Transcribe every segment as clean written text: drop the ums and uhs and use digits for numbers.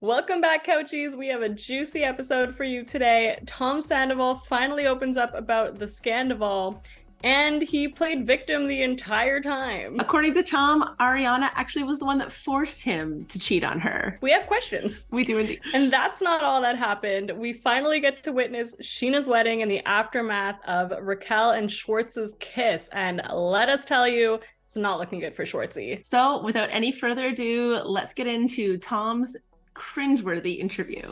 Welcome back, Couchies. We have a juicy episode for you today. Tom Sandoval finally opens up about the Scandoval, and he played victim the entire time. According to Tom, Ariana actually was the one that forced him to cheat on her. We have questions. We do indeed. And that's not all that happened. We finally get to witness Scheana's wedding and the aftermath of Raquel and Schwartz's kiss. And let us tell you, it's not looking good for Schwartzy. So without any further ado, let's get into Tom's cringeworthy interview.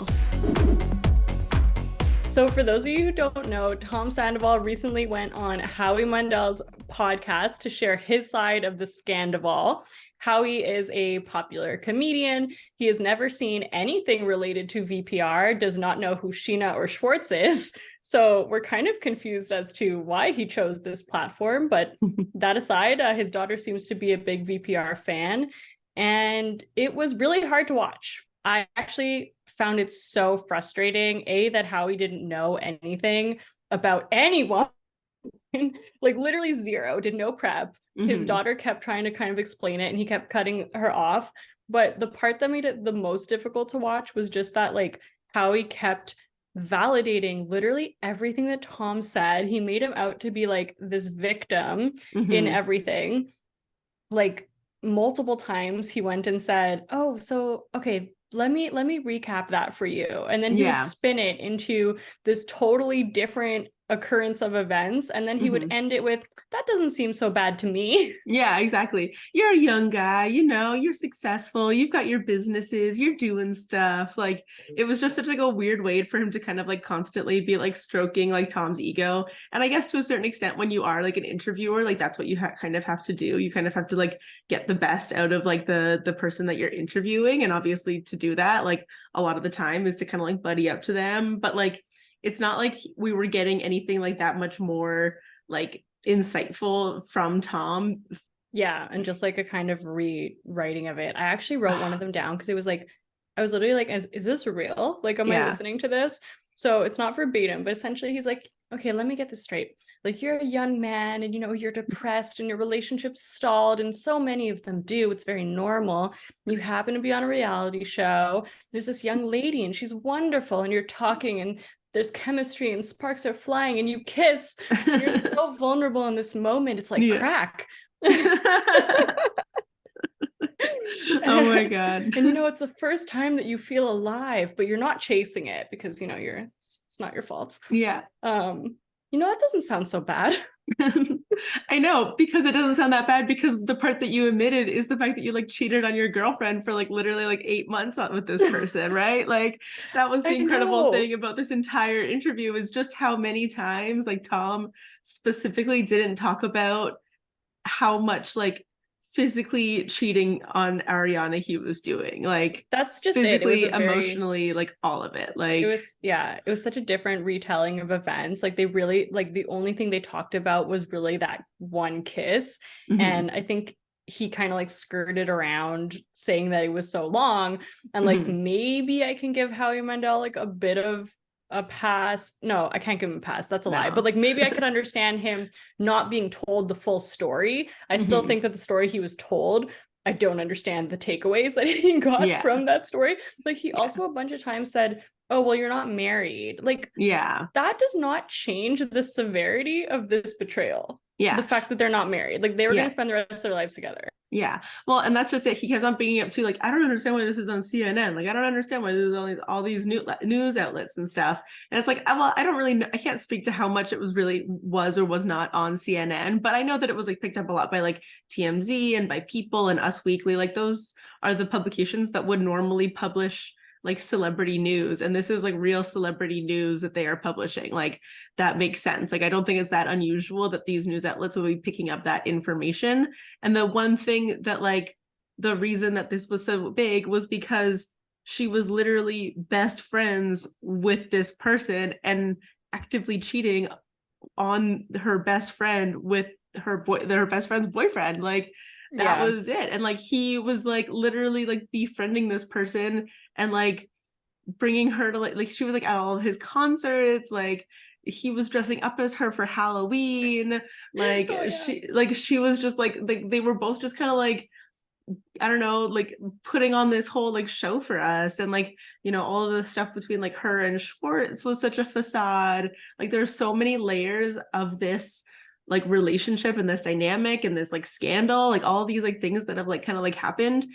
So for those of you who don't know, Tom Sandoval recently went on Howie Mandel's podcast to share his side of the Scandoval. Howie is a popular comedian. He has never seen anything related to VPR, does not know who Scheana or Schwartz is. So we're kind of confused as to why he chose this platform. But that aside, his daughter seems to be a big VPR fan. And it was really hard to watch. I actually found it so frustrating, that Howie didn't know anything about anyone, like literally zero, did no prep. His daughter kept trying to kind of explain it and he kept cutting her off. But the part that made it the most difficult to watch was just that like Howie kept validating literally everything that Tom said. He made him out to be like this victim in everything. Like multiple times he went and said, oh, so okay, let me recap that for you. And then he would spin it into this totally different occurrence of events. And then he would end it with, that doesn't seem so bad to me. Yeah, exactly. You're a young guy, you know, you're successful, you've got your businesses, you're doing stuff. Like, it was just such like a weird way for him to kind of like constantly be like stroking like Tom's ego. And I guess to a certain extent, when you are like an interviewer, like that's what you kind of have to do. You kind of have to like get the best out of like the person that you're interviewing. And obviously to do that, like a lot of the time is to kind of like buddy up to them. But like, it's not like we were getting anything like that much more like insightful from Tom. Yeah, and just like a kind of rewriting of it. I actually wrote one of them down because it was like, I was literally like, is this real? Like, am I listening to this? So it's not verbatim, but essentially he's like, okay, let me get this straight. Like, you're a young man and, you know, you're depressed and your relationship's stalled. And so many of them do. It's very normal. You happen to be on a reality show. There's this young lady and she's wonderful. And you're talking and there's chemistry and sparks are flying and you kiss. And you're so vulnerable in this moment. It's like crack. Oh my God. And you know, it's the first time that you feel alive, but you're not chasing it because, you know, it's not your fault. Yeah. You know, that doesn't sound so bad. I know, because it doesn't sound that bad, because the part that you admitted is the fact that you like cheated on your girlfriend for like literally like 8 months with this person, right? Like that was the incredible thing about this entire interview, is just how many times like Tom specifically didn't talk about how much like physically cheating on Ariana he was doing. Like that's just physically, emotionally, like all of it. Like it was such a different retelling of events. Like they really, like the only thing they talked about was really that one kiss. And I think he kind of like skirted around saying that it was so long. And like maybe I can give Howie Mandel like a bit of a pass. No, I can't give him a pass. That's a lie. But like maybe I could understand him not being told the full story. I still think that the story he was told, I don't understand the takeaways that he got from that story. Like he also a bunch of times said, oh, well, you're not married. Like, that does not change the severity of this betrayal. The fact that they're not married. Like they were going to spend the rest of their lives together. Yeah. Well, and that's just it. He kept on bringing up too, like, I don't understand why this is on CNN. Like, I don't understand why there's all these news outlets and stuff. And it's like, well, I don't really know. I can't speak to how much it was or was not on CNN, but I know that it was like picked up a lot by like TMZ and by People and Us Weekly. Like those are the publications that would normally publish like celebrity news, and this is like real celebrity news that they are publishing. Like that makes sense. Like I don't think it's that unusual that these news outlets will be picking up that information. And the one thing that like the reason that this was so big was because she was literally best friends with this person and actively cheating on her best friend with her best friend's boyfriend. Like that was it. And like he was like literally like befriending this person and like bringing her to like she was like at all of his concerts. Like he was dressing up as her for Halloween. Like she was just like they were both just kind of like I don't know, like putting on this whole like show for us, and like, you know, all of the stuff between like her and Schwartz was such a facade. Like there's so many layers of this like relationship and this dynamic and this like scandal, like all these like things that have like kind of like happened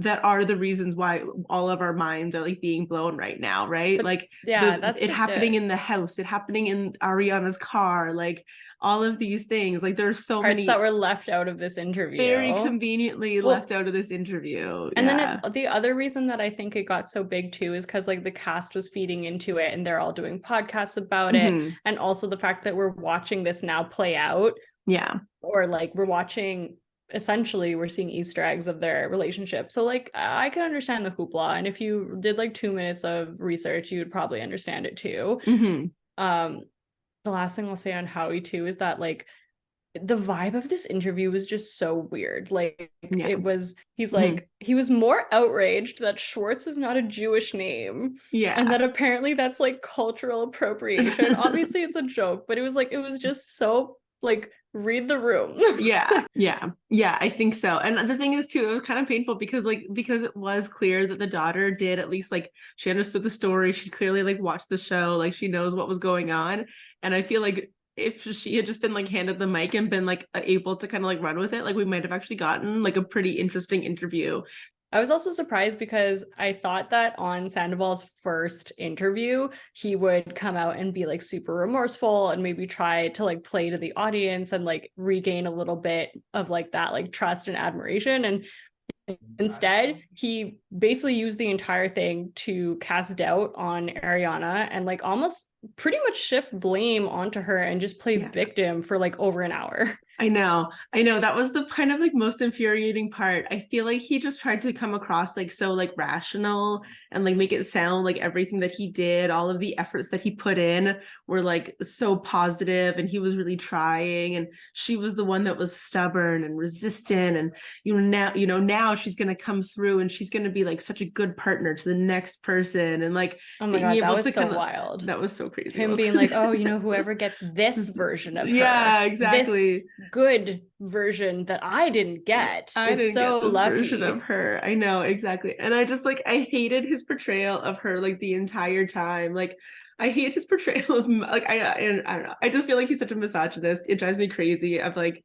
that are the reasons why all of our minds are like being blown right now, right? But like yeah, that's it just happening it. in the house, it happening in Ariana's car, like all of these things, like there's so Parts that many were left out of this very interview. conveniently left Well, out of this interview. and then it's Yeah. the other reason that I think it got so big too is because like the cast was feeding into it and they're all doing podcasts about it. Mm-hmm. And also the fact that we're watching this now play out, Yeah. or like we're watching, essentially we're seeing Easter eggs of their relationship. So like I can understand the hoopla. And if you did like 2 minutes of research, you would probably understand it too. Mm-hmm. The last thing I'll say on Howie too is that like the vibe of this interview was just so weird. Like Yeah. it was, he's Mm-hmm. like, he was more outraged that Schwartz is not a Jewish name. Yeah. And that apparently that's like cultural appropriation. Obviously it's a joke, but it was like, it was just so like, read the room. Yeah, I think so. And the thing is too, it was kind of painful because it was clear that the daughter did at least like, she understood the story, she clearly like watched the show, like she knows what was going on. And I feel like if she had just been like handed the mic and been like able to kind of like run with it, like we might have actually gotten like a pretty interesting interview. I was also surprised because I thought that on Sandoval's first interview, he would come out and be like super remorseful and maybe try to like play to the audience and like regain a little bit of like that like trust and admiration. And instead, he basically used the entire thing to cast doubt on Ariana and like almost pretty much shift blame onto her and just play victim for like over an hour. I know. That was the kind of like most infuriating part. I feel like he just tried to come across like so like rational and like make it sound like everything that he did, all of the efforts that he put in were like so positive, and he was really trying, and she was the one that was stubborn and resistant, and now she's going to come through and she's going to be like such a good partner to the next person, and like oh my god, that was so wild. That was so crazy. Him being like, oh, whoever gets this version of her, yeah, exactly, this good version that I didn't get. I didn't so get this lucky. version of her. I know, exactly. And I just like, I hated his portrayal of her like the entire time. Like I hate his portrayal of like I don't know. I just feel like he's such a misogynist. It drives me crazy. I've like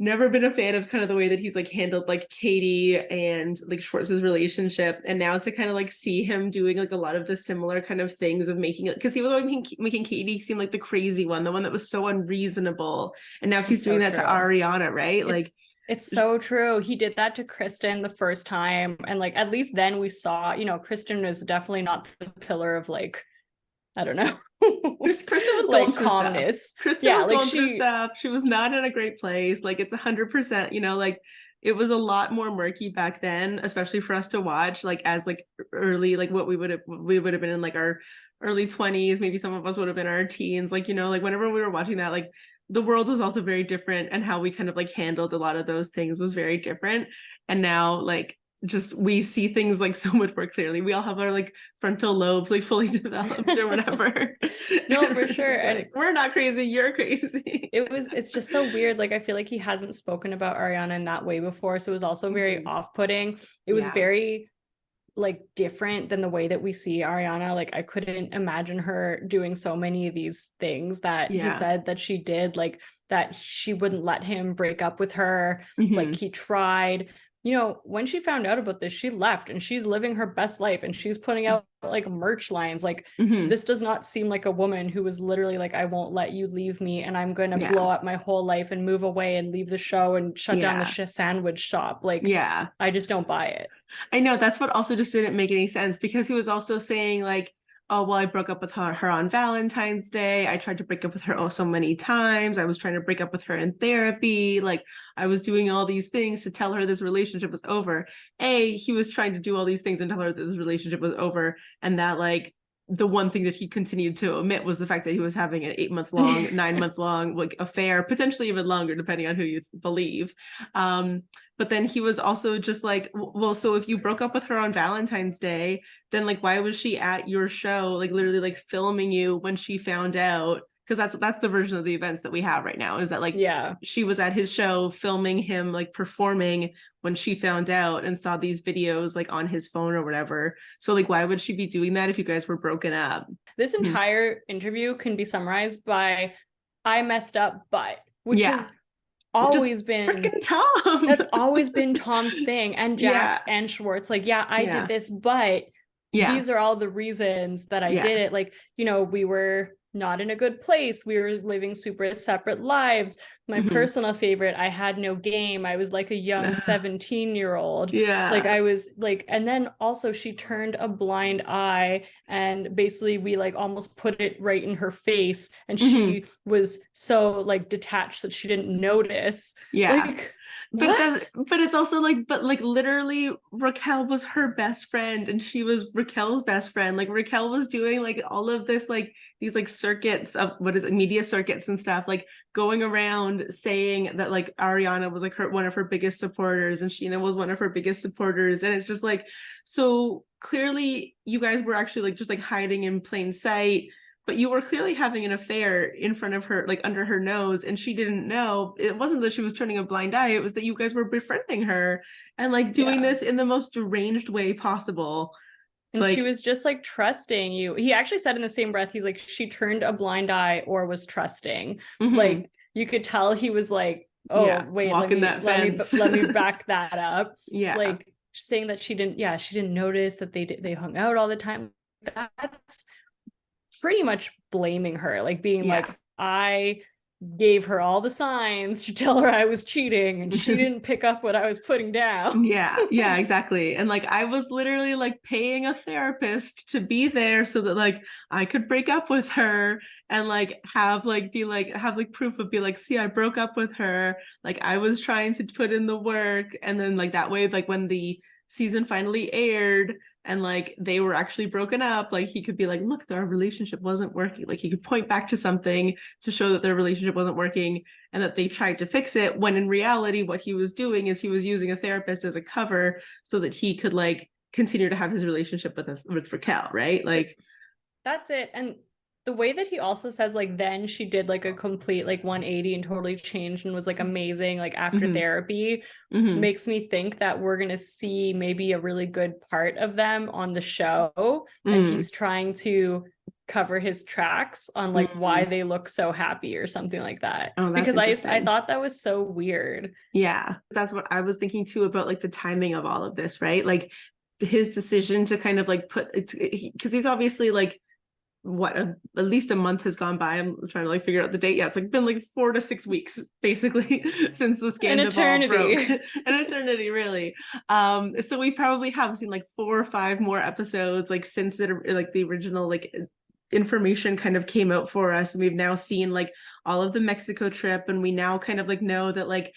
never been a fan of kind of the way that he's like handled like Katie and like Schwartz's relationship, and now to kind of like see him doing like a lot of the similar kind of things of making it, because he was making Katie seem like the crazy one, the one that was so unreasonable, and now he's doing that to Ariana, right? Like it's so true. He did that to Kristen the first time, and like at least then we saw, Kristen was definitely not the pillar of like, I don't know. Kristen was like going through calmness. Stuff. Kristen was going through stuff. She was not in a great place. Like it's 100%, like it was a lot more murky back then, especially for us to watch, like as like early, like what we would have been in like our early 20s, maybe some of us would have been our teens, like, like whenever we were watching that, like the world was also very different, and how we kind of like handled a lot of those things was very different. And now like just we see things like so much more clearly. We all have our like frontal lobes like fully developed or whatever. No, for sure. And we're not crazy, you're crazy. It's just so weird. Like I feel like he hasn't spoken about Ariana in that way before, so it was also very off-putting. It was very like different than the way that we see Ariana. Like I couldn't imagine her doing so many of these things that he said that she did, like that she wouldn't let him break up with her. Like he tried. When she found out about this, she left and she's living her best life and she's putting out like merch lines. Like this does not seem like a woman who was literally like, I won't let you leave me and I'm going to blow up my whole life and move away and leave the show and shut down the sandwich shop. Like, I just don't buy it. I know, that's what also just didn't make any sense, because he was also saying like, oh, well, I broke up with her on Valentine's Day. I tried to break up with her so many times. I was trying to break up with her in therapy. Like I was doing all these things to tell her this relationship was over. He was trying to do all these things and tell her that this relationship was over. And that like the one thing that he continued to omit was the fact that he was having an 8-month-long, 9-month-long like affair, potentially even longer, depending on who you believe. But then he was also just like, well, so if you broke up with her on Valentine's Day, then like, why was she at your show, like literally like filming you when she found out? Because that's the version of the events that we have right now, is that like she was at his show filming him like performing when she found out and saw these videos like on his phone or whatever. So like, why would she be doing that if you guys were broken up? This entire interview can be summarized by I messed up, but which Yeah. has always been freaking Tom. That's always been Tom's thing, and Jax Yeah. and Schwartz. Like, yeah, I Yeah. did this, but Yeah. these are all the reasons that I Yeah. did it. Like, you know, we were not in a good place. We were living super separate lives. My personal favorite, I had no game. I was like a young 17-year-old. Yeah. Like I was like, and then also she turned a blind eye, and basically we like almost put it right in her face, and she was so like detached that she didn't notice. Yeah. Like, but it's also like, but like literally Raquel was her best friend and she was Raquel's best friend. Like Raquel was doing like all of this, like these like circuits of what is it, media circuits and stuff, like going around saying that like Ariana was like one of her biggest supporters and Scheana was one of her biggest supporters. And it's just like, so clearly you guys were actually like just like hiding in plain sight, but you were clearly having an affair in front of her, like under her nose, and she didn't know. It wasn't that she was turning a blind eye, it was that you guys were befriending her and like doing this in the most deranged way possible. And like, she was just like trusting you. He actually said in the same breath, he's like, she turned a blind eye or was trusting. Like you could tell he was like, oh wait, let me back that up. Like saying that she didn't notice that they hung out all the time. That's pretty much blaming her, like being like, I gave her all the signs to tell her I was cheating and she didn't pick up what I was putting down. Yeah, exactly. And like I was literally like paying a therapist to be there so that like I could break up with her and like have like proof of be like, see, I broke up with her. Like I was trying to put in the work, and then like that way, like when the season finally aired and like they were actually broken up, like he could be like, look, their relationship wasn't working. Like he could point back to something to show that their relationship wasn't working and that they tried to fix it, when in reality what he was doing is he was using a therapist as a cover so that he could like continue to have his relationship with Raquel, right? Like that's it. And the way that he also says like then she did like a complete like 180 and totally changed and was like amazing like after therapy makes me think that we're gonna see maybe a really good part of them on the show, and he's trying to cover his tracks on like why they look so happy or something like that. Because I thought that was so weird. Yeah, that's what I was thinking too about like the timing of all of this, right? Like his decision to kind of like put it, because he's obviously like at least a month has gone by. I'm trying to like figure out the date. Yeah, it's like been like 4 to 6 weeks basically since the Scandoval broke. An eternity, really. So we probably have seen like 4 or 5 more episodes like since it, like the original like information kind of came out for us, and we've now seen like all of the Mexico trip, and we now kind of like know that like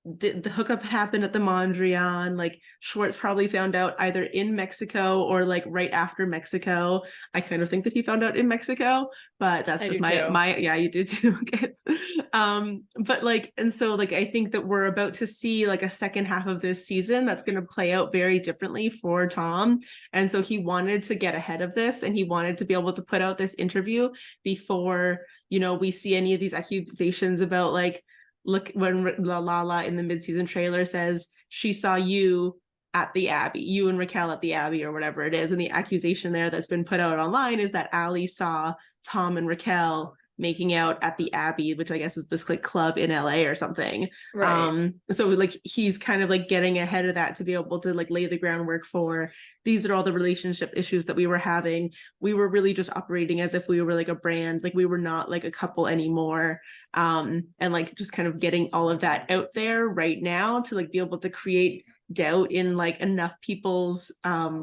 the hookup happened at the Mondrian. Like Schwartz probably found out either in Mexico or like right after Mexico. I kind of think that he found out in Mexico, but that's just my yeah, you do too. Okay. But like, and so like I think that we're about to see like a second half of this season that's going to play out very differently for Tom, and so he wanted to get ahead of this, and he wanted to be able to put out this interview before, you know, we see any of these accusations about like, look, when Lala in the mid-season trailer says she saw you at the Abbey, you and Raquel at the Abbey or whatever it is, and the accusation there that's been put out online is that Ali saw Tom and Raquel making out at the Abbey, which I guess is this like club in LA or something. Right. So like he's kind of like getting ahead of that to be able to like lay the groundwork for, these are all the relationship issues that we were having. We were really just operating as if we were like a brand, like we were not like a couple anymore. And like just kind of getting all of that out there right now to like be able to create doubt in like enough people's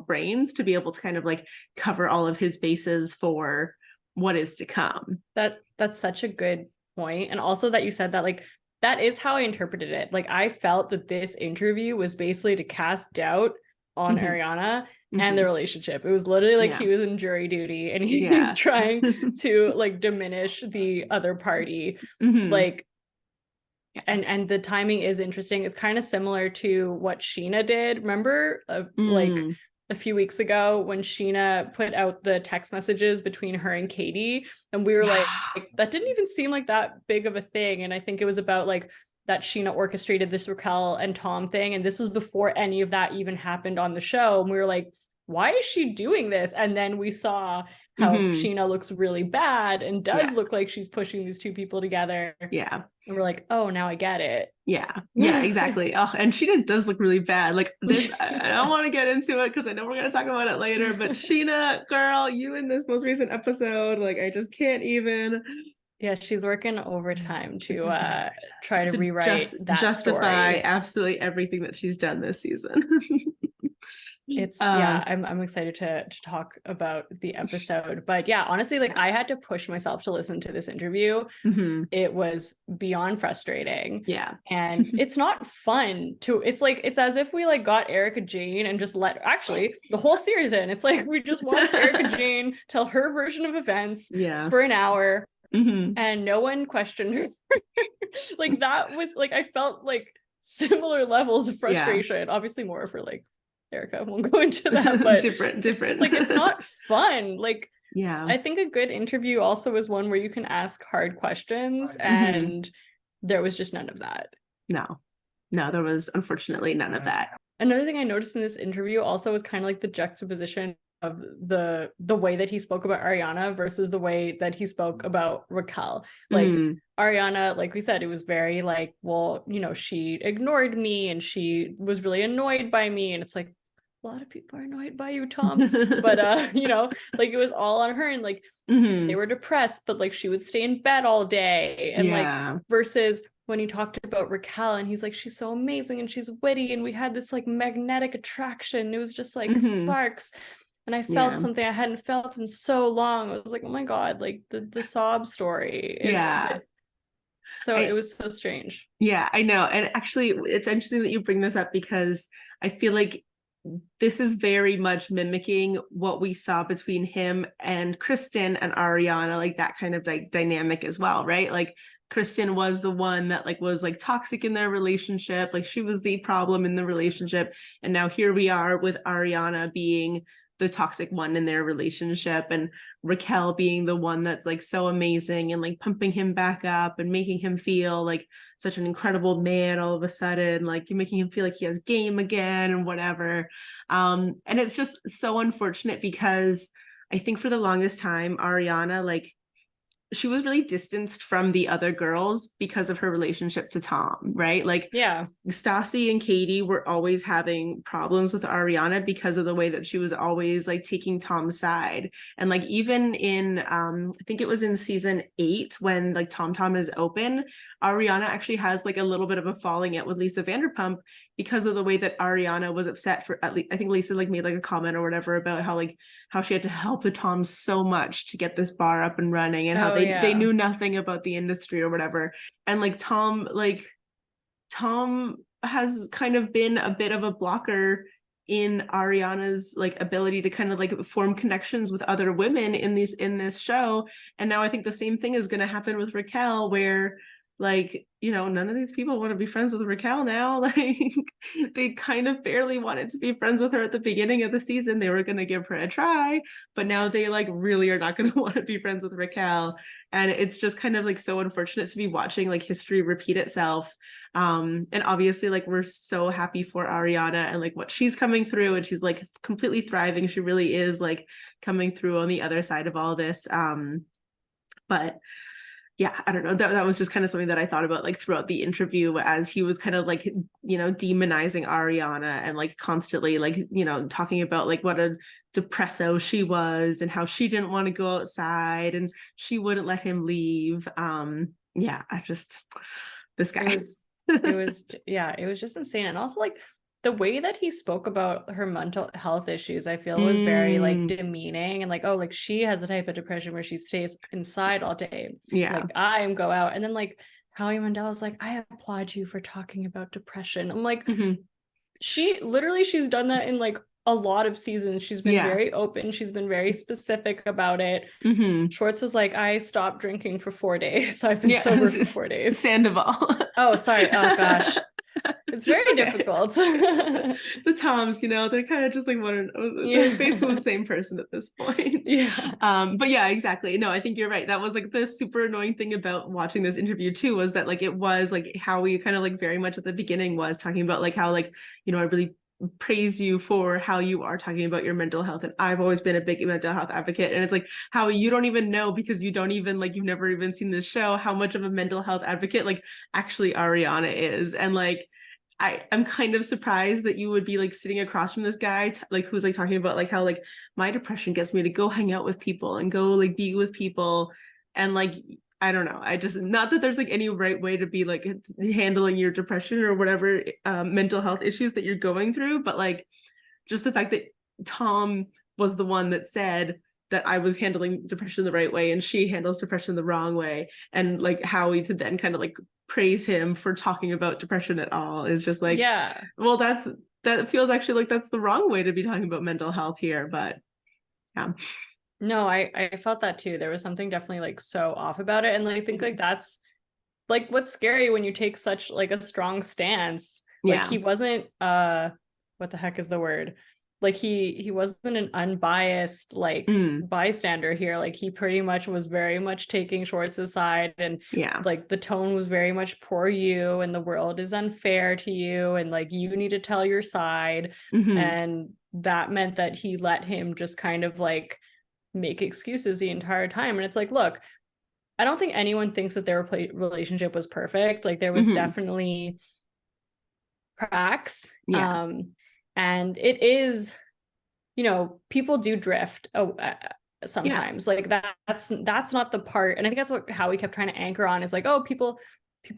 brains to be able to kind of like cover all of his bases for what is to come. That's such a good point. And also that you said that, like, that is how I interpreted it. Like, I felt that this interview was basically to cast doubt on Ariana and the relationship. It was literally like he was in jury duty and he's trying to like diminish the other party. Like, and the timing is interesting. It's kind of similar to what Scheana did. Remember like a few weeks ago when Scheana put out the text messages between her and Katie, and we were like, that didn't even seem like that big of a thing. And I think it was about like that Scheana orchestrated this Raquel and Tom thing. And this was before any of that even happened on the show. And we were like, why is she doing this? And then we saw how Scheana looks really bad and does look like she's pushing these two people together. Yeah. And we're like, oh, now I get it. Yeah, exactly. Oh, and Scheana does look really bad. Like this, I don't want to get into it because I know we're going to talk about it later, but Scheana, girl, you in this most recent episode, like I just can't even. Yeah, she's working overtime to try to rewrite that justify story. Absolutely everything that she's done this season. It's I'm excited to talk about the episode, but yeah, honestly, like I had to push myself to listen to this interview. It was beyond frustrating. Yeah. And it's not fun it's as if we like got Erica Jane and just actually the whole series in. It's like we just watched Erica Jane tell her version of events for an hour. And no one questioned her. Like that was like, I felt like similar levels of frustration, obviously more for like Erica. I won't go into that, but different. It's like it's not fun. Like, yeah, I think a good interview also is one where you can ask hard questions, and there was just none of that. No, there was unfortunately none of that. Another thing I noticed in this interview also was kind of like the juxtaposition of the way that he spoke about Ariana versus the way that he spoke about Raquel. Like Ariana, like we said, it was very like, well, you know, she ignored me and she was really annoyed by me. And it's like, a lot of people are annoyed by you, Tom. But you know, like it was all on her, and like they were depressed, but like she would stay in bed all day. And like versus when he talked about Raquel and he's like, she's so amazing and she's witty and we had this like magnetic attraction. It was just like sparks. And I felt something I hadn't felt in so long. I was like, oh my God, like the sob story. It was so strange. Yeah, I know. And actually, it's interesting that you bring this up because I feel like this is very much mimicking what we saw between him and Kristen and Ariana, like that kind of like dynamic as well, right? Like Kristen was the one that like was like toxic in their relationship, like she was the problem in the relationship, and now here we are with Ariana being the toxic one in their relationship, and Raquel being the one that's like so amazing and like pumping him back up and making him feel like such an incredible man all of a sudden, like you're making him feel like he has game again and whatever. And it's just so unfortunate because I think for the longest time Ariana, like she was really distanced from the other girls because of her relationship to Tom, right? Like, yeah, Stassi and Katie were always having problems with Ariana because of the way that she was always like taking Tom's side. And like even in I think it was in season 8 when like Tom is open, Ariana actually has like a little bit of a falling out with Lisa Vanderpump because of the way that Ariana was upset for, at least I think Lisa like made like a comment or whatever about how she had to help the Toms so much to get this bar up and running, and how they knew nothing about the industry or whatever. And like Tom has kind of been a bit of a blocker in Ariana's like ability to kind of like form connections with other women in this show. And now I think the same thing is going to happen with Raquel, where like, you know, none of these people want to be friends with Raquel now. Like they kind of barely wanted to be friends with her at the beginning of the season. They were going to give her a try, but now they like really are not going to want to be friends with Raquel. And it's just kind of like so unfortunate to be watching like history repeat itself. And obviously like we're so happy for Ariana and like what she's coming through, and she's like completely thriving. She really is like coming through on the other side of all this. But yeah, I don't know. That was just kind of something that I thought about like throughout the interview, as he was kind of like, you know, demonizing Ariana and like constantly like, you know, talking about like what a depresso she was and how she didn't want to go outside and she wouldn't let him leave. Yeah, this guy. It was just insane. And also like the way that he spoke about her mental health issues, I feel was very like demeaning and like, oh, like she has a type of depression where she stays inside all day. Yeah. Like I go out. And then like Howie Mandel is like, I applaud you for talking about depression. I'm like, she's done that in like a lot of seasons. She's been very open. She's been very specific about it. Schwartz was like, I stopped drinking for 4 days. So I've been sober for 4 days. Sandoval. Oh, sorry. Oh gosh. It's very difficult. The Toms, you know, they're kind of just like they're basically the same person at this point. Yeah. But yeah, exactly. No, I think you're right. That was like the super annoying thing about watching this interview too, was that like it was like how we kind of like very much at the beginning was talking about like how like, you know, I really praise you for how you are talking about your mental health, and I've always been a big mental health advocate, and it's like how you don't even know, because you don't even like, you've never even seen this show, how much of a mental health advocate like actually Ariana is. And like I'm kind of surprised that you would be like sitting across from this guy like who's like talking about like how like my depression gets me to go hang out with people and go like be with people, and like I don't know. I just, not that there's like any right way to be like handling your depression or whatever mental health issues that you're going through, but like just the fact that Tom was the one that said that I was handling depression the right way and she handles depression the wrong way, and like Howie to then kind of like praise him for talking about depression at all is just like, Yeah. well, that feels actually like that's the wrong way to be talking about mental health here. But yeah. No, I felt that too. There was something definitely like so off about it. And I think like that's like what's scary when you take such like a strong stance. Like he wasn't what the heck is the word? Like he wasn't an unbiased like bystander here. Like he pretty much was very much taking Schwartz's side, and like the tone was very much poor you and the world is unfair to you and like you need to tell your side. And that meant that he let him just kind of like make excuses the entire time. And it's like, look, I don't think anyone thinks that their relationship was perfect. Like there was definitely cracks. And it is, you know, people do drift sometimes. Like that's not the part. And I think that's what Howie kept trying to anchor on, is like, oh, people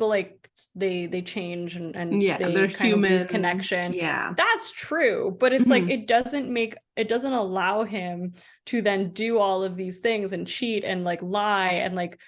like they change and they they're kind human. of lose connection. That's true, but it's like it doesn't allow him to then do all of these things and cheat and like lie, and like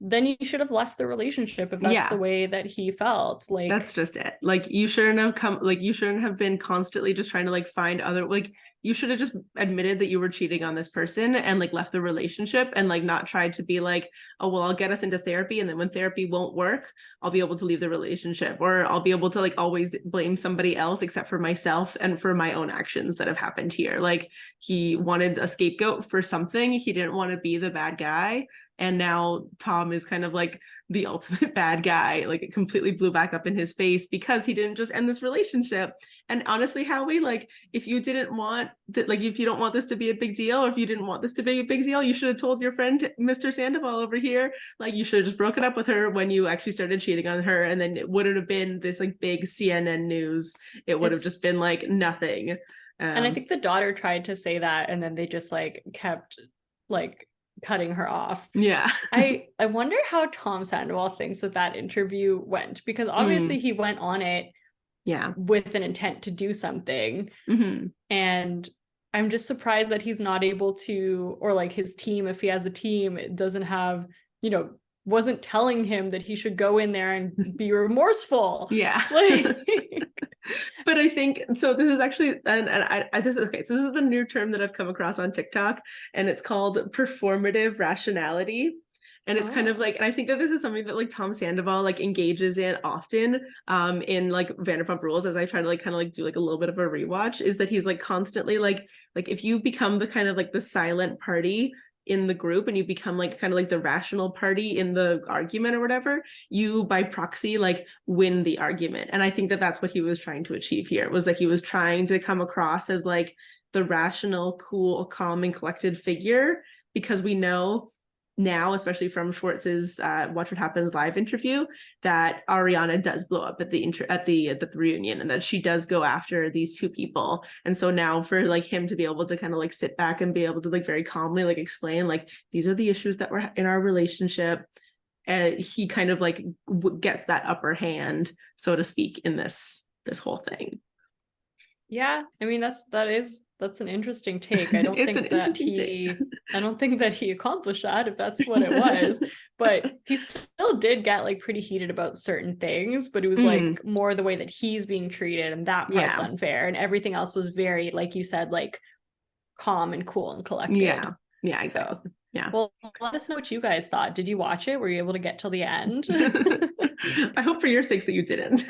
then you should have left the relationship if that's the way that he felt. Like that's just it. Like you shouldn't have been constantly just trying to like find other, like you should have just admitted that you were cheating on this person and like left the relationship, and like not tried to be like, oh well, I'll get us into therapy, and then when therapy won't work, I'll be able to leave the relationship, or I'll be able to like always blame somebody else except for myself and for my own actions that have happened here. Like he wanted a scapegoat for something. He didn't want to be the bad guy. And now Tom is kind of like the ultimate bad guy. Like it completely blew back up in his face because he didn't just end this relationship. And honestly, Howie, like if you didn't want that, like if you don't want this to be a big deal, or if you didn't want this to be a big deal, you should have told your friend Mr. Sandoval over here, like you should have just broken up with her when you actually started cheating on her, and then it wouldn't have been this like big CNN news. It would have just been like nothing. And I think the daughter tried to say that, and then they just like kept like cutting her off. I wonder how Tom Sandoval thinks that interview went, because obviously he went on it with an intent to do something, and I'm just surprised that he's not able to, or like his team, if he has a team, doesn't have, you know, wasn't telling him that he should go in there and be remorseful. But I think so. This is actually, and this is okay. So this is the new term that I've come across on TikTok, and it's called performative rationality. And it's kind of like, and I think that this is something that like Tom Sandoval like engages in often in like Vanderpump Rules, as I try to like kind of like do like a little bit of a rewatch, is that he's like constantly like if you become the kind of like the silent party in the group, and you become like kind of like the rational party in the argument or whatever, you by proxy like win the argument. And I think that that's what he was trying to achieve here, was that he was trying to come across as like the rational, cool, calm and collected figure, because we know now, especially from Schwartz's Watch What Happens live interview, that Ariana does blow up at the reunion, and that she does go after these two people. And so now for like him to be able to kind of like sit back and be able to like very calmly like explain like these are the issues that were in our relationship, he kind of like gets that upper hand, so to speak, in this whole thing. I mean that's an interesting take. I don't think that he accomplished that, if that's what it was. But he still did get like pretty heated about certain things, but it was like more the way that he's being treated, and that part's unfair, and everything else was very, like you said, like calm and cool and collected. Exactly. Yeah. Well, let us know what you guys thought. Did you watch it? Were you able to get till the end? I hope for your sakes that you didn't.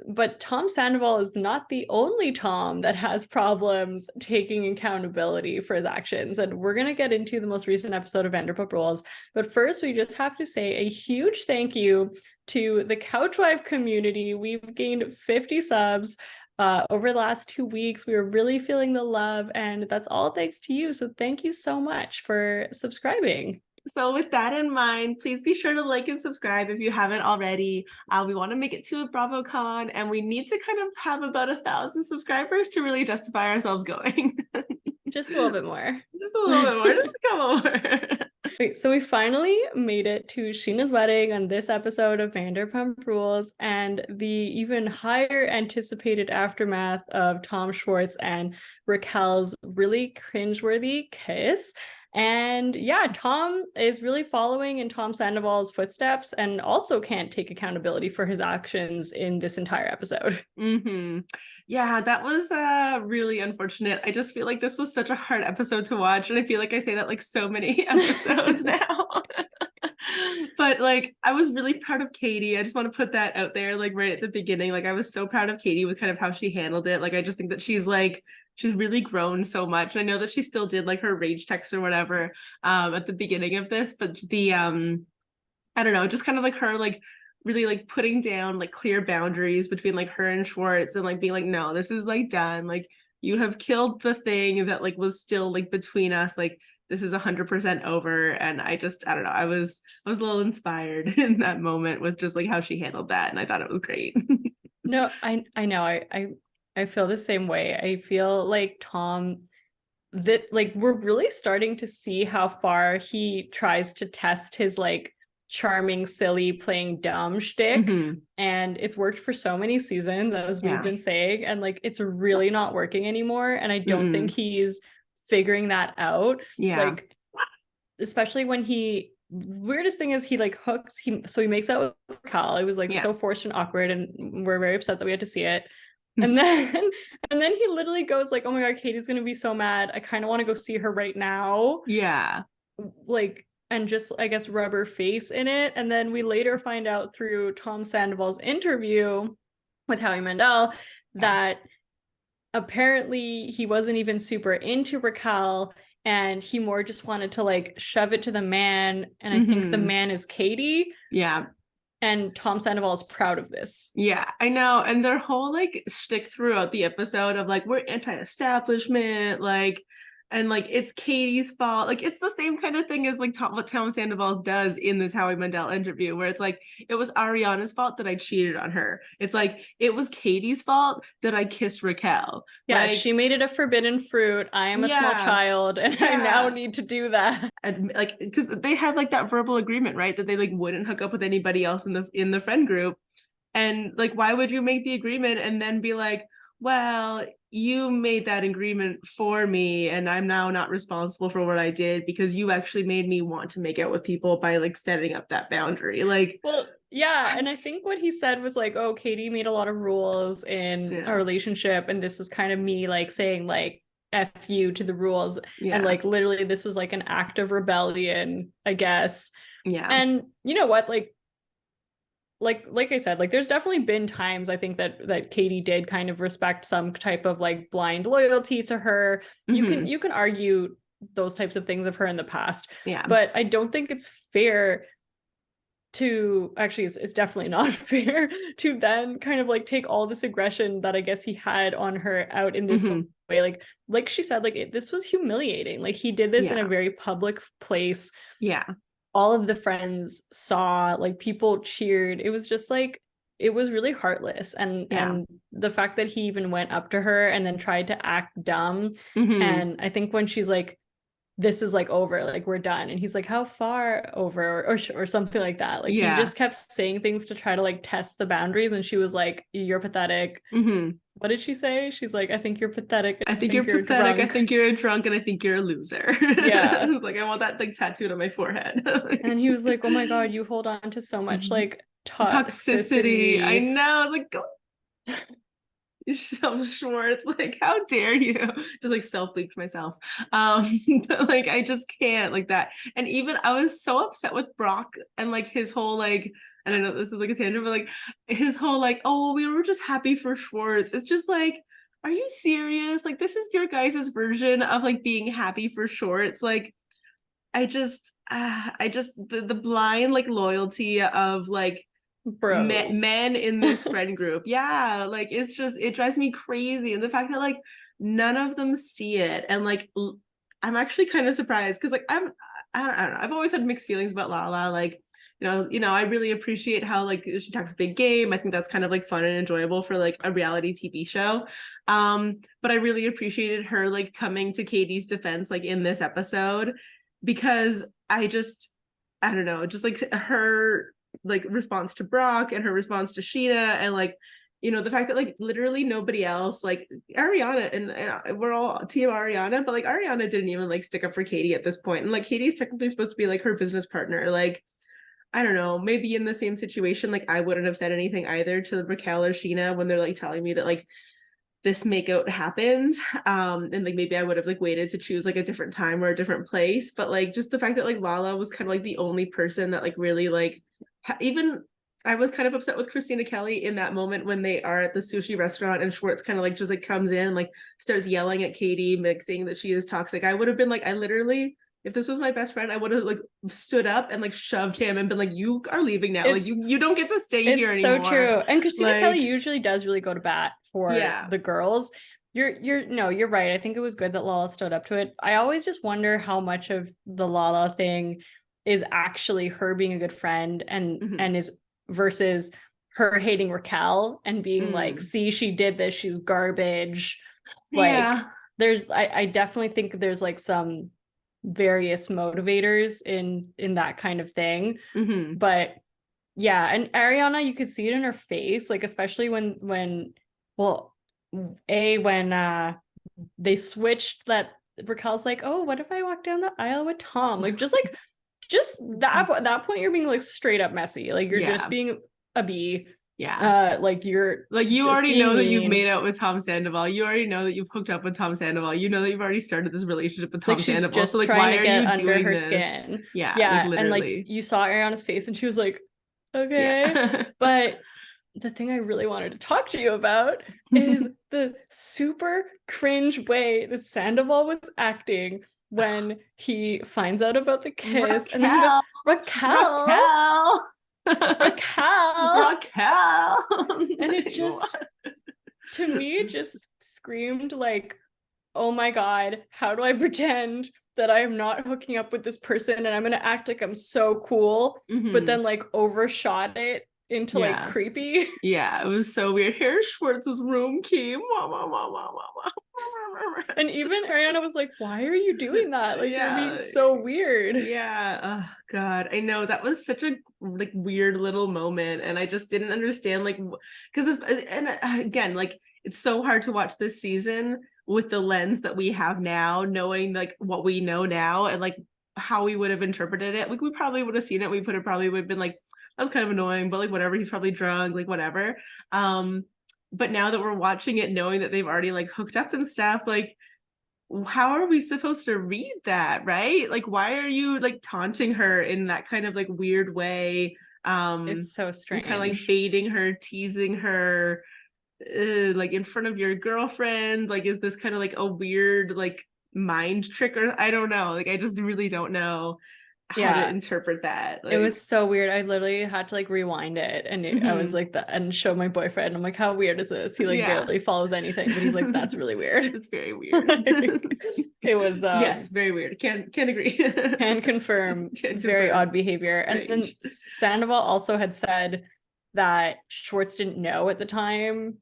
But Tom Sandoval is not the only Tom that has problems taking accountability for his actions. And we're going to get into the most recent episode of Vanderpump Rules. But first, we just have to say a huge thank you to the Couchwife community. We've gained 50 subs over the last 2 weeks. We were really feeling the love, and that's all thanks to you. So thank you so much for subscribing. So with that in mind, please be sure to like and subscribe if you haven't already. We want to make it to a BravoCon, and we need to kind of have about 1,000 subscribers to really justify ourselves going. Just a little bit more. Just a little bit more. Just a couple more. Wait, so we finally made it to Scheana's wedding on this episode of Vanderpump Rules, and the even higher anticipated aftermath of Tom Schwartz and Raquel's really cringeworthy kiss. And yeah, Tom is really following in Tom Sandoval's footsteps and also can't take accountability for his actions in this entire episode. Mm-hmm. Yeah, that was really unfortunate. I just feel like this was such a hard episode to watch, and I feel like I say that like so many episodes now. But like, I was really proud of Katie. I just want to put that out there, like right at the beginning. Like, I was so proud of Katie with kind of how she handled it. Like, I just think that she's really grown so much. I know that she still did like her rage text or whatever at the beginning of this, but the I don't know, just kind of like her like really like putting down like clear boundaries between like her and Schwartz, and like being like, no, this is like done. Like, you have killed the thing that like was still like between us. Like, this is 100% over. And I don't know, I was a little inspired in that moment with just like how she handled that, and I thought it was great. No, I know. I feel the same way. I feel like Tom, that like we're really starting to see how far he tries to test his like charming, silly, playing dumb shtick. Mm-hmm. And it's worked for so many seasons, as we've been saying, and like it's really not working anymore. And I don't think he's figuring that out. Yeah. Like, especially when weirdest thing is he like hooks he makes out with Cal. It was like so forced and awkward, and we're very upset that we had to see it. And then he literally goes like, oh my god, Katie's gonna be so mad, I kind of want to go see her right now. Yeah. Like, and just I guess rub her face in it. And then we later find out through Tom Sandoval's interview with Howie Mandel that apparently he wasn't even super into Raquel, and he more just wanted to like shove it to the man. And I think the man is Katie. Yeah. And Tom Sandoval is proud of this. Yeah, I know. And their whole like shtick throughout the episode of like, we're anti-establishment, like, and like it's Katie's fault. Like, it's the same kind of thing as like what Tom Sandoval does in this Howie Mandel interview, where it's like, it was Ariana's fault that I cheated on her. It's like, it was Katie's fault that I kissed Raquel. Yeah, like, she made it a forbidden fruit. I am a small child, and I now need to do that. And like, because they had like that verbal agreement, right, that they like wouldn't hook up with anybody else in the friend group. And like, why would you make the agreement and then be like, well, you made that agreement for me, and I'm now not responsible for what I did because you actually made me want to make out with people by like setting up that boundary. Like, well, yeah. And I think what he said was like, oh, Katie made a lot of rules in our relationship, and this is kind of me like saying like F you to the rules. And like literally this was like an act of rebellion, I guess. Yeah. And you know what, like I said, like there's definitely been times I think that Katie did kind of respect some type of like blind loyalty to her. You can argue those types of things of her in the past. Yeah. But I don't think it's fair to actually, it's definitely not fair to then kind of like take all this aggression that I guess he had on her out in this way. Like she said, like this was humiliating. Like he did this in a very public place. Yeah. All of the friends saw, like people cheered. It was just like, it was really heartless. And the fact that he even went up to her and then tried to act dumb. And I think when she's like, this is like over, like we're done, and he's like, how far over, or something like that. Like he just kept saying things to try to like test the boundaries, and she was like, you're pathetic. What did she say? She's like, I think you're pathetic. I think you're pathetic. I think you're a drunk, and I think you're a loser. Yeah. Like, I want that like tattooed on my forehead. And he was like, oh my god, you hold on to so much like toxicity. I know. I was like, go. I'm sure it's like, how dare you? Just like self-bleeped myself. But like I just can't like that. And even I was so upset with Brock and like his whole like, and I know this is like a tangent, but like his whole like, oh, we were just happy for Schwartz. It's just like, are you serious? Like this is your guys' version of like being happy for Schwartz. Like I just the blind like loyalty of like Bros. men in this friend group. Yeah, like it's just it drives me crazy, and the fact that like none of them see it, and like I'm actually kind of surprised because like I don't know. I've always had mixed feelings about Lala. Like I really appreciate how like she talks big game. I think that's kind of like fun and enjoyable for like a reality TV show. But I really appreciated her like coming to Katie's defense like in this episode because I don't know, just like her like response to Brock and her response to Scheana and like the fact that like literally nobody else like Ariana and we're all team Ariana, but like Ariana didn't even like stick up for Katie at this point, and like Katie's technically supposed to be like her business partner. Like I don't know, maybe in the same situation like I wouldn't have said anything either to Raquel or Scheana when they're like telling me that like this makeout happened, and like maybe I would have like waited to choose like a different time or a different place, but like just the fact that like Lala was kind of like the only person that like really like even I was kind of upset with Christina Kelly in that moment when they are at the sushi restaurant and Schwartz kind of like just like comes in and like starts yelling at Katie, like saying that she is toxic. I would have been like, I literally, if this was my best friend, I would have like stood up and like shoved him and been like, you are leaving now. Like you don't get to stay here anymore. It's so true. And Christina like, Kelly usually does really go to bat for the girls. You're right. I think it was good that Lala stood up to it. I always just wonder how much of the Lala thing is actually her being a good friend and is versus her hating Raquel and being like, see, she did this, she's garbage. Like I definitely think there's like some various motivators in that kind of thing. But yeah, and Ariana, you could see it in her face, like especially when they switched that Raquel's like, oh, what if I walk down the aisle with Tom? Like just that point you're being like straight up messy. Like you're just being a bee. Like you're like you already know that you've mean. made out with Tom Sandoval. You already know that you've hooked up with Tom Sandoval. You know that you've already started this relationship with Tom Sandoval. Just so like trying why to get are you under doing her this? skin. Yeah, like, literally. And like you saw Ariana's face and she was like, okay. But the thing I really wanted to talk to you about is the super cringe way that Sandoval was acting when he finds out about the kiss. Raquel, and then he goes, Raquel. And it just, to me, it just screamed like, oh my God, how do I pretend that I am not hooking up with this person and I'm going to act like I'm so cool, but then like overshot it into like creepy. Yeah, it was so weird. Here's Schwartz's room key. And even Ariana was like, why are you doing that? Like you're being so weird. Yeah. Oh God. I know that was such a like weird little moment. And I just didn't understand like because and again, like it's so hard to watch this season with the lens that we have now, knowing like what we know now and like how we would have interpreted it. Like we probably would have seen it. We probably would have been like, that was kind of annoying, but like whatever, he's probably drunk, like whatever. But now that we're watching it, knowing that they've already like hooked up and stuff, like how are we supposed to read that, right? Like why are you like taunting her in that kind of like weird way? It's so strange. Kind of like baiting her, teasing her, like in front of your girlfriend. Like is this kind of like a weird like mind trick, or I don't know, like I just really don't know how to interpret that. Like, it was so weird. I literally had to like rewind it and I was like and show my boyfriend. I'm like, how weird is this? He like barely follows anything, but he's like, that's really weird. It's very weird. It was yes, very weird. Can't agree. Can confirm. Very odd behavior. Strange. And then Sandoval also had said that Schwartz didn't know at the time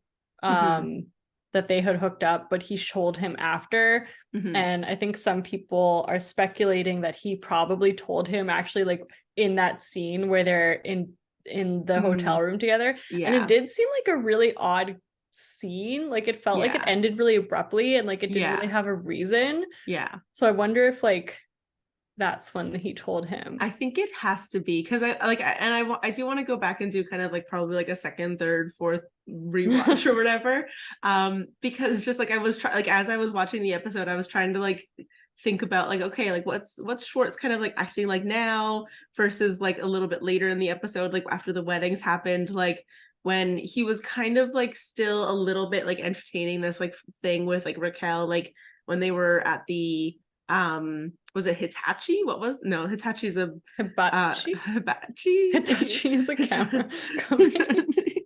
that they had hooked up, but he told him after. And I think some people are speculating that he probably told him actually like in that scene where they're in the hotel room together. And it did seem like a really odd scene. Like it felt like it ended really abruptly and like it didn't really have a reason. So I wonder if like that's when he told him. I think it has to be because I do want to go back and do kind of like probably like a second, third, fourth rewatch or whatever. Because just like I was like as I was watching the episode, I was trying to like think about like, okay, like what's Schwartz kind of like acting like now versus like a little bit later in the episode, like after the weddings happened, like when he was kind of like still a little bit like entertaining this like thing with like Raquel, like when they were at the was it Hitachi? Hitachi's a Hibachi. Hitachi is a camera company.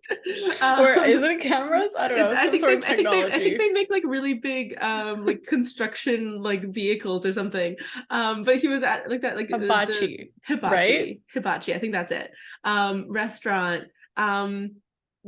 Or is it cameras? I don't know. I think technology. they make like really big like construction like vehicles or something. But he was at like that like Hibachi, right? Hibachi, I think that's it. Restaurant.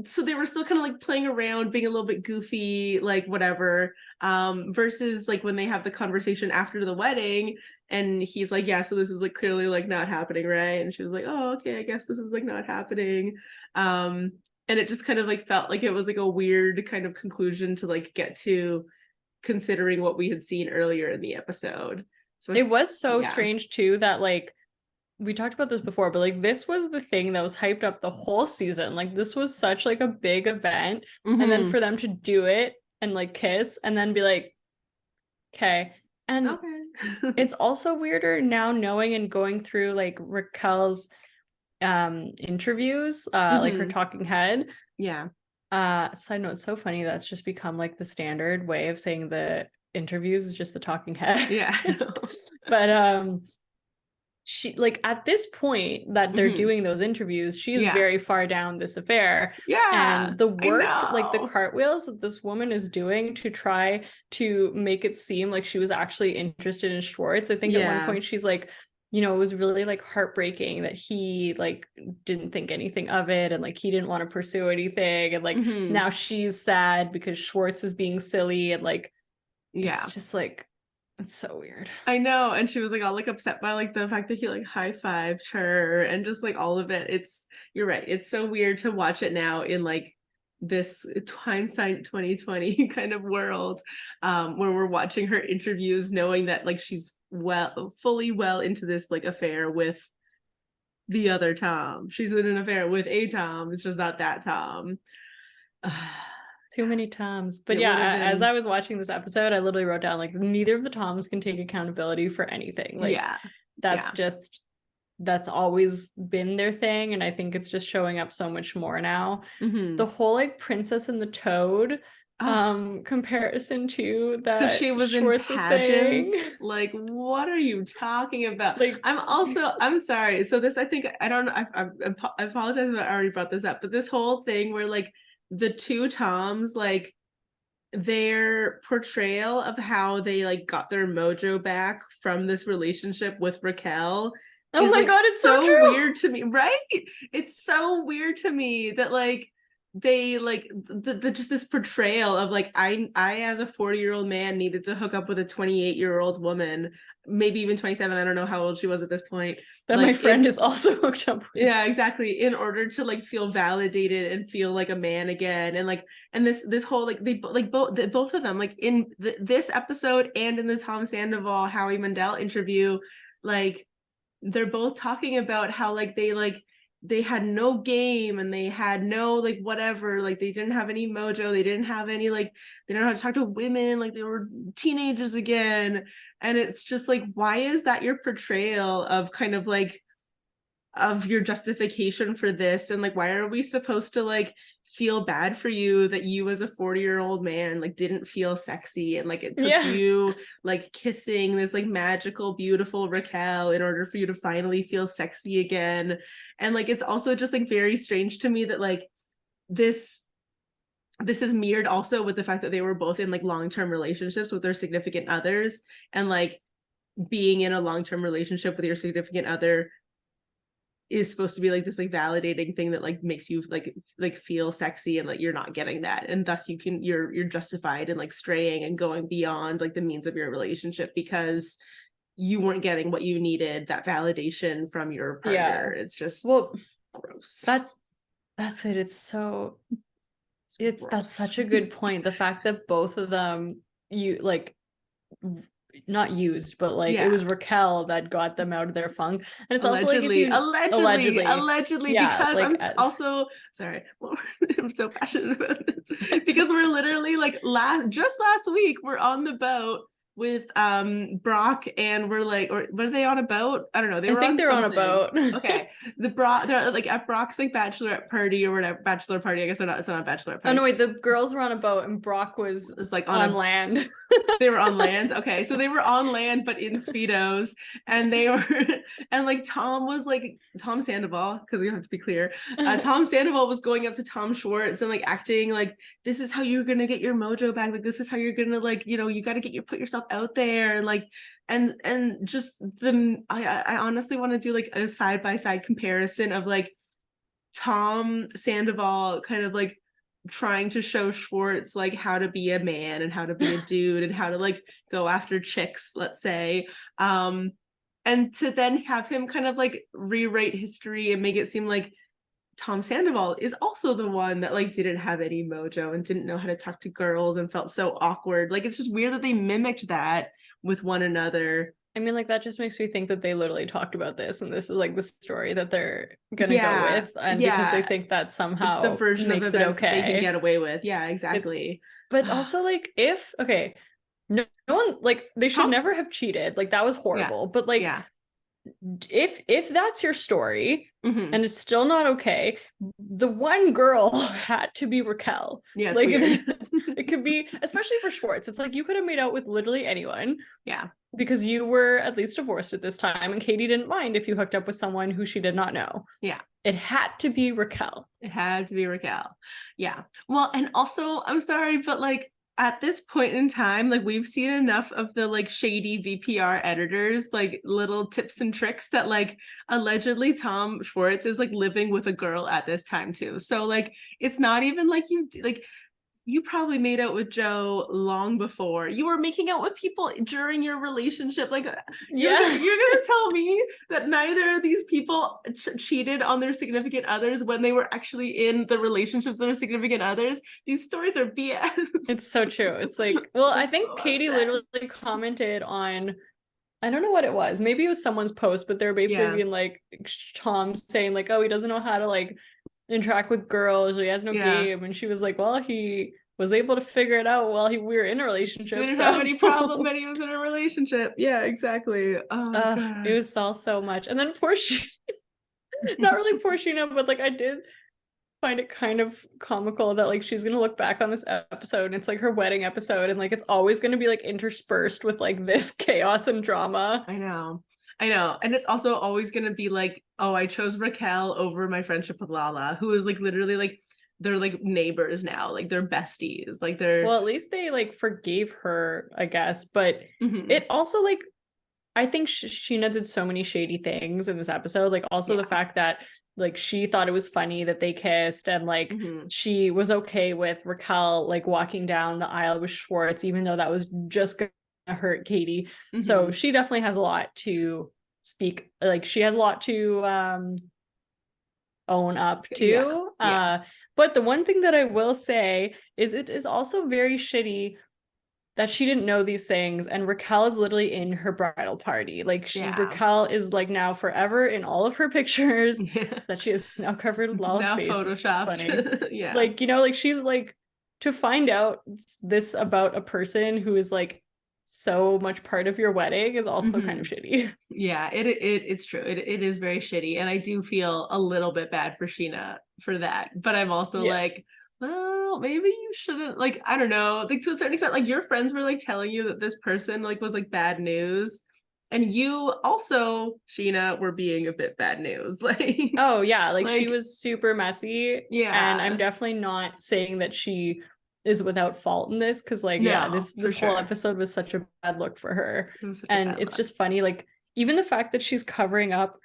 So they were still kind of like playing around, being a little bit goofy, like whatever. Versus like when they have the conversation after the wedding and he's like, yeah, so this is like clearly like not happening, right? And she was like, oh, okay, I guess this is like not happening. And it just kind of like felt like it was like a weird kind of conclusion to like get to, considering what we had seen earlier in the episode. So it was so strange too that like we talked about this before, but like this was the thing that was hyped up the whole season. Like this was such like a big event. And then for them to do it and like kiss and then be like, okay. And it's also weirder now knowing and going through like Raquel's interviews, like her talking head. Yeah. Side note, it's so funny that's just become like the standard way of saying the interviews is just the talking head. Yeah. But she like at this point that they're doing those interviews, she's very far down this affair. Yeah. And the work, like the cartwheels that this woman is doing to try to make it seem like she was actually interested in Schwartz. I think at one point she's like, you know, it was really like heartbreaking that he like didn't think anything of it and like he didn't want to pursue anything. And like now she's sad because Schwartz is being silly and like it's just like it's so weird. I know. And she was like all like upset by like the fact that he like high-fived her and just like all of it. You're right. It's so weird to watch it now in like this hindsight 2020 kind of world, where we're watching her interviews knowing that like she's fully into this like affair with the other Tom. She's in an affair with a Tom. It's just not that Tom. Too many Toms. But yeah, as I was watching this episode, I literally wrote down like neither of the Toms can take accountability for anything. Like that's always been their thing. And I think it's just showing up so much more now. The whole like Princess and the Toad comparison to that she was Schwartz in pageants. Like, what are you talking about? Like, I'm sorry. So this, I think, I don't know. I apologize if I already brought this up, but this whole thing where like the two Toms, like their portrayal of how they like got their mojo back from this relationship with Raquel. Oh my God, it's so weird to me, right? It's so weird to me that like they like the just this portrayal of like I as a 40-year-old man needed to hook up with a 28-year-old woman, maybe even 27. I don't know how old she was at this point. That like, my friend is also hooked up with. Yeah, exactly. In order to like feel validated and feel like a man again, and like this whole like they like both of them like in this episode and in the Tom Sandoval Howie Mandel interview, like they're both talking about how like they had no game and they had no like whatever, like they didn't have any mojo, they didn't have any like they don't know how to talk to women, like they were teenagers again. And it's just like, why is that your portrayal of kind of like of your justification for this? And like, why are we supposed to like feel bad for you that you as a 40-year-old man like didn't feel sexy and like it took you like kissing this like magical beautiful Raquel in order for you to finally feel sexy again? And like it's also just like very strange to me that like this is mirrored also with the fact that they were both in like long-term relationships with their significant others, and like being in a long-term relationship with your significant other is supposed to be like this like validating thing that like makes you like feel sexy, and like you're not getting that, and thus you're justified in like straying and going beyond like the means of your relationship because you weren't getting what you needed, that validation from your partner. It's just gross. That's it. It's so that's such a good point. The fact that both of them not used, but like it was Raquel that got them out of their funk. And it's also like if you allegedly, yeah, because like, I'm also sorry, I'm so passionate about this because we're literally like just last week we're on the boat with Brock, and we're like, or were they on a boat? I don't know. They were on on a boat. Okay. They're like at Brock's like bachelorette party or whatever. Bachelor party. I guess they're not, it's not a bachelorette party. Oh no, wait, the girls were on a boat and Brock was like on land. They were on land. Okay. So they were on land, but in Speedos. And they were, and like Tom was like, Tom Sandoval, because we have to be clear. Tom Sandoval was going up to Tom Schwartz and like acting like, this is how you're going to get your mojo back. Like, this is how you're going to like, you know, you got to put yourself out there. And like, and just I honestly want to do like a side-by-side comparison of like Tom Sandoval kind of like trying to show Schwartz like how to be a man and how to be a dude and how to like go after chicks, let's say, and to then have him kind of like rewrite history and make it seem like Tom Sandoval is also the one that like didn't have any mojo and didn't know how to talk to girls and felt so awkward. Like, it's just weird that they mimicked that with one another. I mean, like, that just makes me think that they literally talked about this and this is like the story that they're gonna go with, and because they think that somehow it's the version makes of events it okay they can get away with. Yeah, exactly. But also like, if no one, like, they should never have cheated, like that was horrible, but like if that's your story and it's still not okay, the one girl had to be Raquel. Yeah, like it could be, especially for Schwartz, it's like you could have made out with literally anyone. Yeah, because you were at least divorced at this time, and Katie didn't mind if you hooked up with someone who she did not know. Yeah, it had to be Raquel. Yeah, well, and also I'm sorry, but like at this point in time, like we've seen enough of the like shady VPR editors, like little tips and tricks that like allegedly Tom Schwartz is like living with a girl at this time too. So like it's not even like you probably made out with Joe long before. You were making out with people during your relationship. Like, you're gonna tell me that neither of these people cheated on their significant others when they were actually in the relationships of their significant others? These stories are BS. It's so true. It's like, well, I think so Katie literally commented on, I don't know what it was. Maybe it was someone's post, but they're basically being like, Tom saying like, oh, he doesn't know how to like interact with girls, he has no game, and she was like, well, he was able to figure it out while we were in a relationship, didn't have any problem when he was in a relationship. Yeah, exactly. God. It was all so much. And then poor not really poor Scheana, but like I did find it kind of comical that like she's gonna look back on this episode and it's like her wedding episode, and like it's always gonna be like interspersed with like this chaos and drama. I know. And it's also always going to be like, oh, I chose Raquel over my friendship with Lala, who is like literally like, they're like neighbors now, like they're besties, like they're, well, at least they like forgave her, I guess, but it also like, I think Scheana did so many shady things in this episode, like also the fact that like she thought it was funny that they kissed, and like she was okay with Raquel like walking down the aisle with Schwartz, even though that was just gonna hurt Katie. So she definitely has a lot to speak, like she has a lot to own up to. But the one thing that I will say is it is also very shitty that she didn't know these things, and Raquel is literally in her bridal party. Like Raquel is like now forever in all of her pictures that she is now covered with Lala's face. Photoshopped. Like, you know, like she's like, to find out this about a person who is like so much part of your wedding is also kind of shitty. Yeah, it's true. It is very shitty, and I do feel a little bit bad for Scheana for that. But I'm also like, well, maybe you shouldn't, like, I don't know, like to a certain extent, like your friends were like telling you that this person like was like bad news, and you also, Scheana, were being a bit bad news. Like, oh yeah, like she was super messy. And I'm definitely not saying that she is without fault in this, because like this whole episode was such a bad look for her, and it's just funny, like even the fact that she's covering up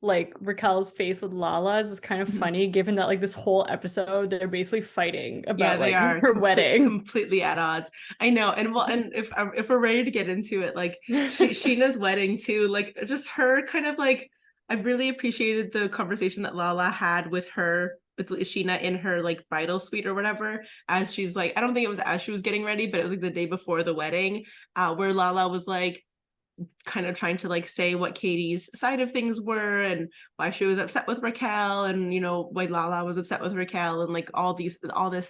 like Raquel's face with Lala's is kind of funny, given that like this whole episode they're basically fighting about like her wedding, completely at odds. I know. And well, and if we're ready to get into it, like Scheana's wedding too, like just her kind of like, I really appreciated the conversation that Lala had with her with Scheana in her like bridal suite or whatever, as she's like, I don't think it was as she was getting ready, but it was like the day before the wedding, where Lala was like kind of trying to like say what Katie's side of things were and why she was upset with Raquel, and you know why Lala was upset with Raquel, and like all this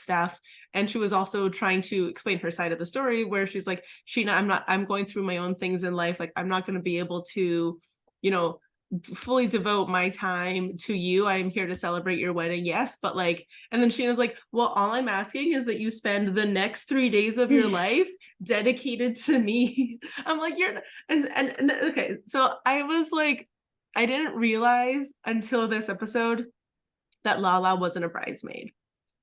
stuff. And she was also trying to explain her side of the story, where she's like, Scheana, I'm going through my own things in life, like I'm not going to be able to, you know, fully devote my time to you. I'm here to celebrate your wedding, yes, but like, and then Scheana's like, well, all I'm asking is that you spend the next 3 days of your life dedicated to me. I'm like, you're and okay, so I was like, I didn't realize until this episode that Lala wasn't a bridesmaid.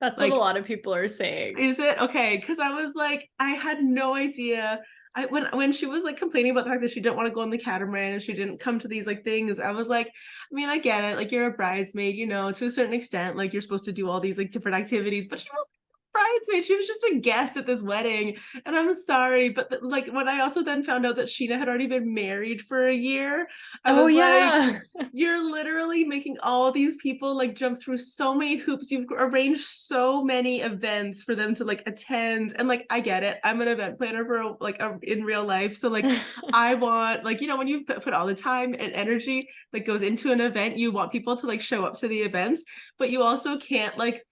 That's like, what a lot of people are saying. Is it? Okay, because I was like, I had no idea. When she was like complaining about the fact that she didn't want to go on the catamaran and she didn't come to these like things, I was like, I mean, I get it, like you're a bridesmaid, you know, to a certain extent, like you're supposed to do all these like different activities, but she was bridesmaid, she was just a guest at this wedding. And I'm sorry, but like when I also then found out that Scheana had already been married for a year, I was like, you're literally making all these people like jump through so many hoops. You've arranged so many events for them to like attend, and like I get it, I'm an event planner for like in real life, so like I want, like, you know, when you put all the time and energy that goes into an event, you want people to like show up to the events, but you also can't like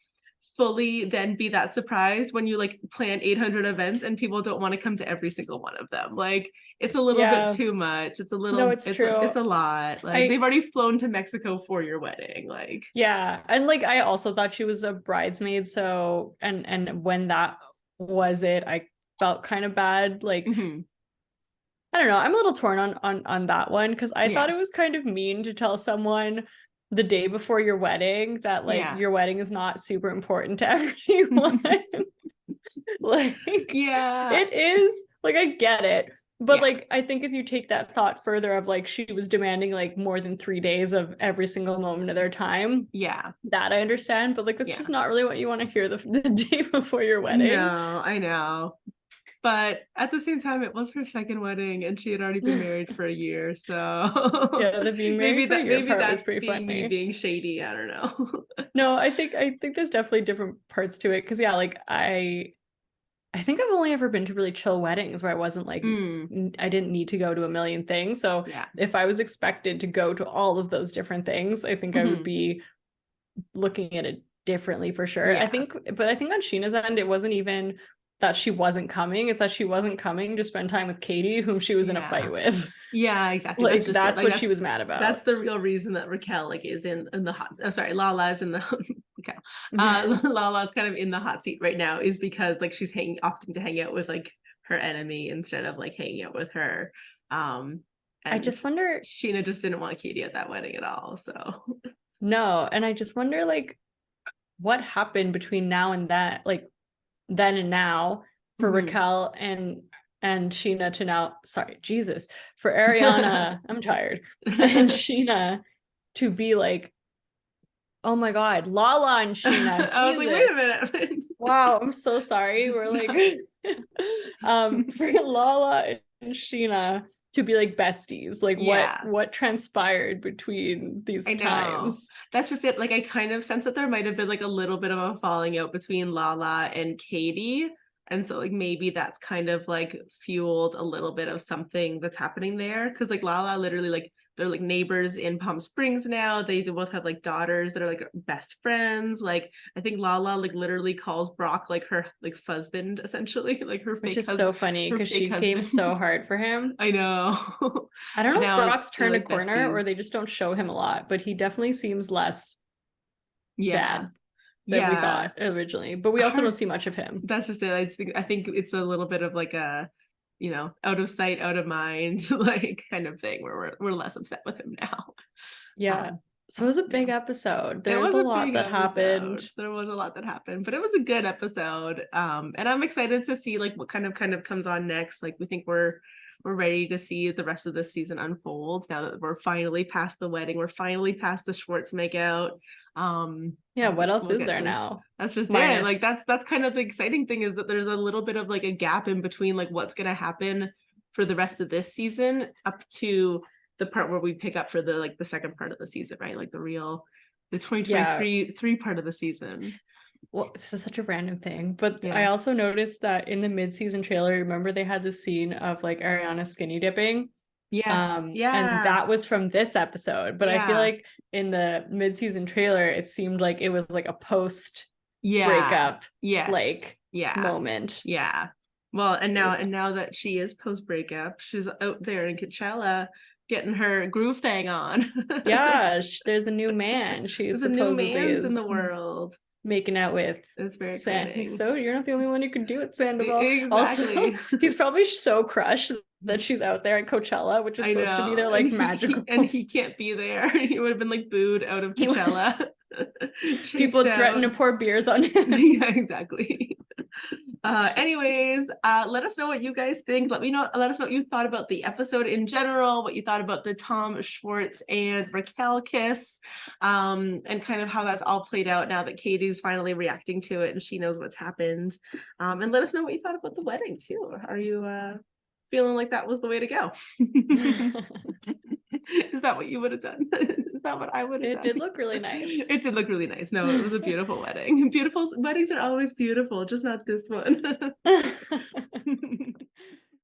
fully then be that surprised when you like plan 800 events and people don't want to come to every single one of them. Like it's a little bit too much. It's a little, no, it's true. It's a lot. Like they've already flown to Mexico for your wedding. Like, yeah. And like I also thought she was a bridesmaid, so and when that was it, I felt kind of bad. Like I don't know, I'm a little torn on that one, because I thought it was kind of mean to tell someone the day before your wedding that like your wedding is not super important to everyone. Like, it is, like, I get it, but like I think if you take that thought further of like she was demanding like more than 3 days of every single moment of their time, that I understand, but like that's just not really what you want to hear the day before your wedding. No, I know. But at the same time, it was her second wedding and she had already been married for a year. So yeah, the being married for a year part was pretty funny. Me being shady. I don't know. No, I think there's definitely different parts to it. Cause yeah, like I think I've only ever been to really chill weddings where I wasn't like, I didn't need to go to a million things. So if I was expected to go to all of those different things, I think I would be looking at it differently for sure. I think on Scheana's end, it wasn't even that she wasn't coming, it's that she wasn't coming to spend time with Katie, whom she was in a fight with. Yeah, exactly. Like that's what she was mad about. That's the real reason that Raquel like is in the hot, Lala is in the Lala's kind of in the hot seat right now, is because like she's opting to hang out with like her enemy instead of like hanging out with her. And I just wonder, Scheana just didn't want Katie at that wedding at all. So no, and I just wonder like what happened between now and that, like then and now, for Raquel and Scheana to now, for Ariana, I'm tired, and Scheana to be like, oh my god, Lala and Scheana. I was like, wait a minute. Wow, I'm so sorry. We're like for Lala and Scheana to be like besties, like what transpired between these times. That's just it. Like I kind of sense that there might have been like a little bit of a falling out between Lala and Katie, and so like maybe that's kind of like fueled a little bit of something that's happening there, because like Lala literally, like they're like neighbors in Palm Springs now. They both have like daughters that are like best friends. Like I think Lala like literally calls Brock like her like fuzzband, essentially, like her fake husband. Which is so funny because she came so hard for him. I know. I don't know if Brock's turned a corner or they just don't show him a lot, but he definitely seems less bad than we thought originally. But we also don't see much of him. That's just it. I think it's a little bit of like a, you know, out of sight, out of mind, like kind of thing where we're less upset with him now. So it was a big episode. There was a lot that happened. There was a lot that happened, but it was a good episode. And I'm excited to see like what kind of comes on next. Like we think we're ready to see the rest of this season unfold now that we're finally past the wedding. We're finally past the Schwartz makeout. What else is there now? That's just it. Like that's kind of the exciting thing, is that there's a little bit of like a gap in between like what's going to happen for the rest of this season up to the part where we pick up for the like the second part of the season, right? Like the real the 2023 part of the season. Well, this is such a random thing, but Yeah. I also noticed that in the mid-season trailer, remember they had the scene of like Ariana skinny dipping? Yes. Yeah. And that was from this episode, but I feel Yeah. like in the mid-season trailer, it seemed like it was like a post Yeah. breakup Yes. like Yeah. moment. Yeah. Well, and now that she is post breakup, she's out there in Coachella getting her groove thing on. Yeah, there's a new man. She There's a new supposedly man's in is the world. making out with. It's very exciting. So you're not the only one who can do it, Sandoval. Exactly. Also, he's probably so crushed that she's out there at Coachella, which is supposed to be their like magical. And he can't be there. He would have been like booed out of Coachella. People threaten to pour beers on him. Yeah, exactly. Anyways, let us know what you guys think. Let us know what you thought about the episode in general, what you thought about the Tom Schwartz and Raquel kiss, and kind of how that's all played out now that Katie's finally reacting to it and she knows what's happened. And let us know what you thought about the wedding too. Are you feeling like that was the way to go? Is that what you would have done? Is that what I would have done? It did look really nice. It did look really nice. No, it was a beautiful wedding. Beautiful weddings are always beautiful, just not this one.